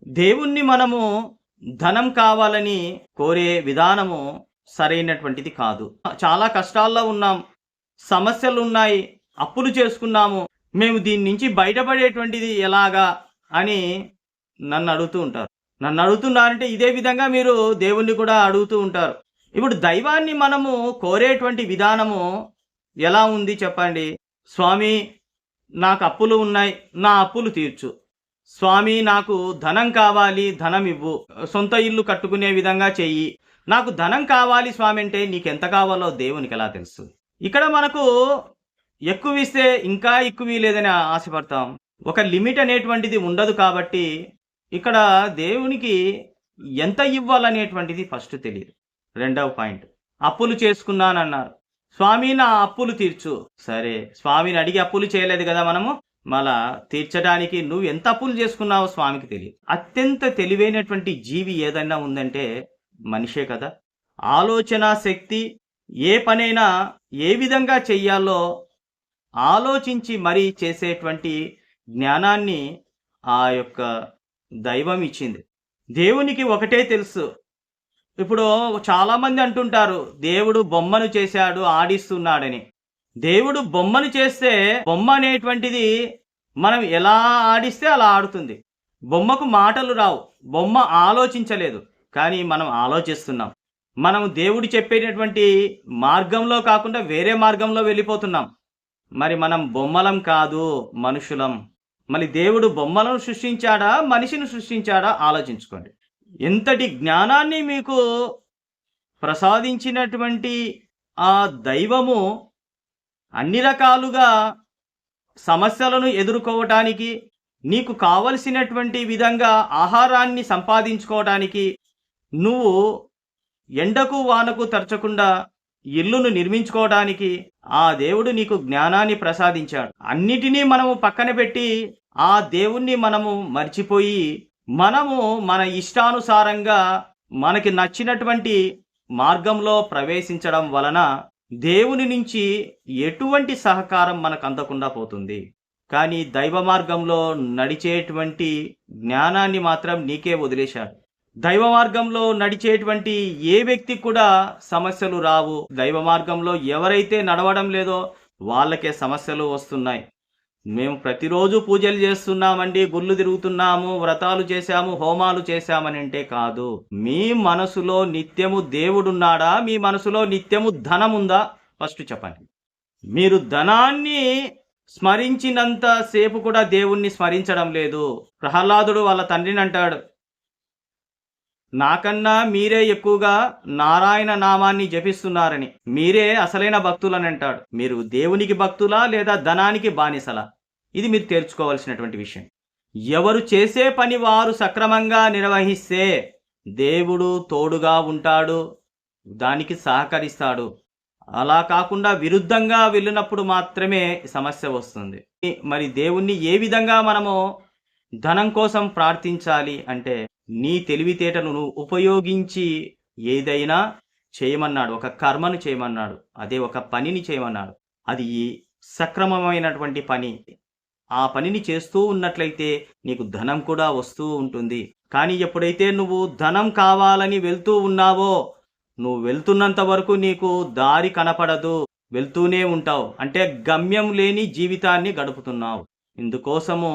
దేవుణ్ణి మనము ధనం కావాలని కోరే విధానము సరైనటువంటిది కాదు. చాలా కష్టాల్లో ఉన్నాం, సమస్యలున్నాయి, అప్పులు చేసుకున్నాము, మేము దీని నుంచి బయటపడేటువంటిది ఎలాగా అని నన్ను అడుగుతూ ఉంటారు. నన్ను అడుగుతున్నారంటే ఇదే విధంగా మీరు దేవుణ్ణి కూడా అడుగుతూ ఉంటారు. ఇప్పుడు దైవాన్ని మనము కోరేటువంటి విధానము ఎలా ఉంది చెప్పండి? స్వామి, నాకు అప్పులు ఉన్నాయి, నా అప్పులు తీర్చు. స్వామి, నాకు ధనం కావాలి, ధనం ఇవ్వు, సొంత ఇల్లు కట్టుకునే విధంగా చెయ్యి. నాకు ధనం కావాలి స్వామి అంటే నీకెంత కావాలో దేవునికి ఎలా తెలుసు? ఇక్కడ మనకు ఎక్కువ ఇస్తే ఇంకా ఎక్కువ లేదని ఆశపడతాం. ఒక లిమిట్ అనేటువంటిది ఉండదు. కాబట్టి ఇక్కడ దేవునికి ఎంత ఇవ్వాలనేటువంటిది ఫస్ట్ తెలియదు. రెండవ పాయింట్, అప్పులు చేసుకున్నానన్నారు. స్వామి, నా అప్పులు తీర్చు. సరే, స్వామిని అడిగి అప్పులు చేయలేదు కదా మనము. మళ్ళా తీర్చడానికి నువ్వు ఎంత అప్పులు చేసుకున్నావో స్వామికి తెలియదు. అత్యంత తెలివైనటువంటి జీవి ఏదైనా ఉందంటే మనిషే కదా. ఆలోచన శక్తి, ఏ పనైనా ఏ విధంగా చెయ్యాలో ఆలోచించి మరీ చేసేటువంటి జ్ఞానాన్ని ఆ యొక్క దైవం ఇచ్చింది. దేవునికి ఒకటే తెలుసు. ఇప్పుడు చాలామంది అంటుంటారు దేవుడు బొమ్మను చేశాడు, ఆడిస్తున్నాడని. దేవుడు బొమ్మను చేస్తే బొమ్మ అనేటువంటిది మనం ఎలా ఆడిస్తే అలా ఆడుతుంది. బొమ్మకు మాటలు రావు, బొమ్మ ఆలోచించలేదు. కానీ మనం ఆలోచిస్తున్నాం. మనం దేవుడు చెప్పేటటువంటి మార్గంలో కాకుండా వేరే మార్గంలో వెళ్ళిపోతున్నాం. మరి మనం బొమ్మలం కాదు, మనుషులం. మరి దేవుడు బొమ్మలను సృష్టించాడా, మనిషిని సృష్టించాడా ఆలోచించుకోండి. ఎంతటి జ్ఞానాన్ని మీకు ప్రసాదించినటువంటి ఆ దైవము అన్ని రకాలుగా సమస్యలను ఎదుర్కోవటానికి, నీకు కావలసినటువంటి విధంగా ఆహారాన్ని సంపాదించుకోవటానికి, నువ్వు ఎండకు వానకు తరచకుండా ఇల్లును నిర్మించుకోవడానికి ఆ దేవుడు నీకు జ్ఞానాన్ని ప్రసాదించాడు. అన్నిటినీ మనము పక్కన పెట్టి ఆ దేవుణ్ణి మనము మర్చిపోయి మనము మన ఇష్టానుసారంగా మనకి నచ్చినటువంటి మార్గంలో ప్రవేశించడం వలన దేవుని నుంచి ఎటువంటి సహకారం మనకు అందకుండా పోతుంది. కానీ దైవ మార్గంలో నడిచేటువంటి జ్ఞానాన్ని మాత్రం నీకే వదిలేశాడు. దైవ మార్గంలో నడిచేటువంటి ఏ వ్యక్తికి కూడా సమస్యలు రావు. దైవ మార్గంలో ఎవరైతే నడవడం లేదో వాళ్ళకే సమస్యలు వస్తున్నాయి. మేము ప్రతిరోజు పూజలు చేస్తున్నామండి, గుళ్ళు తిరుగుతున్నాము, వ్రతాలు చేశాము, హోమాలు చేశామని అంటే కాదు. మీ మనసులో నిత్యము దేవుడున్నాడా? మీ మనసులో నిత్యము ధనం ఉందా? ఫస్ట్ చెప్పండి. మీరు ధనాన్ని స్మరించినంత సేపు కూడా దేవుణ్ణి స్మరించడం లేదు. ప్రహ్లాదుడు వాళ్ళ తండ్రిని అంటాడు, నాకన్నా మీరే ఎక్కువగా నారాయణ నామాన్ని జపిస్తున్నారని, మీరే అసలైన భక్తులని అంటాడు. మీరు దేవునికి భక్తులా లేదా ధనానికి బానిసలా? ఇది మీరు తెలుసుకోవాల్సినటువంటి విషయం. ఎవరు చేసే పని వారు సక్రమంగా నిర్వహిస్తే దేవుడు తోడుగా ఉంటాడు, దానికి సహకరిస్తాడు. అలా కాకుండా విరుద్ధంగా వెళ్ళినప్పుడు మాత్రమే సమస్య వస్తుంది. మరి దేవుణ్ణి ఏ విధంగా మనము ధనం కోసం ప్రార్థించాలి అంటే, నీ తెలివితేటను నువ్వు ఉపయోగించి ఏదైనా చేయమన్నాడు. ఒక కర్మను చేయమన్నాడు, అదే ఒక పనిని చేయమన్నాడు. అది సక్రమమైనటువంటి పని. ఆ పనిని చేస్తూ ఉన్నట్లయితే నీకు ధనం కూడా వస్తూ ఉంటుంది. కానీ ఎప్పుడైతే నువ్వు ధనం కావాలని వెళ్తూ ఉన్నావో, నువ్వు వెళ్తున్నంత వరకు నీకు దారి కనపడదు, వెళ్తూనే ఉంటావు. అంటే గమ్యం లేని జీవితాన్ని గడుపుతున్నావు. ఇందుకోసము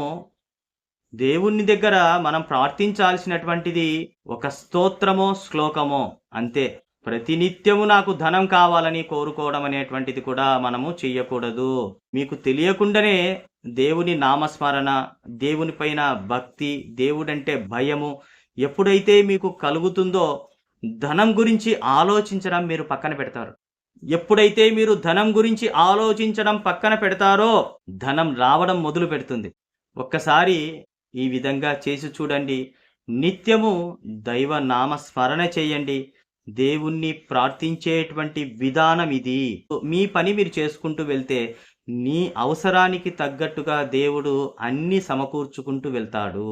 దేవుని దగ్గర మనం ప్రార్థించాల్సినటువంటిది ఒక స్తోత్రమో శ్లోకమో అంతే. ప్రతినిత్యము నాకు ధనం కావాలని కోరుకోవడం అనేటువంటిది కూడా మనము చెయ్యకూడదు. మీకు తెలియకుండానే దేవుని నామస్మరణ, దేవుని పైన భక్తి, దేవుడంటే భయము ఎప్పుడైతే మీకు కలుగుతుందో ధనం గురించి ఆలోచించడం మీరు పక్కన పెడతారు. ఎప్పుడైతే మీరు ధనం గురించి ఆలోచించడం పక్కన పెడతారో ధనం రావడం మొదలు పెడుతుంది. ఒక్కసారి ఈ విధంగా చేసి చూడండి. నిత్యము దైవ నామస్మరణ చేయండి. దేవుణ్ణి ప్రార్థించేటువంటి విధానం ఇది. మీ పని మీరు చేసుకుంటూ వెళ్తే నీ అవసరానికి తగ్గట్టుగా దేవుడు అన్ని సమకూర్చుకుంటూ వెళ్తాడు.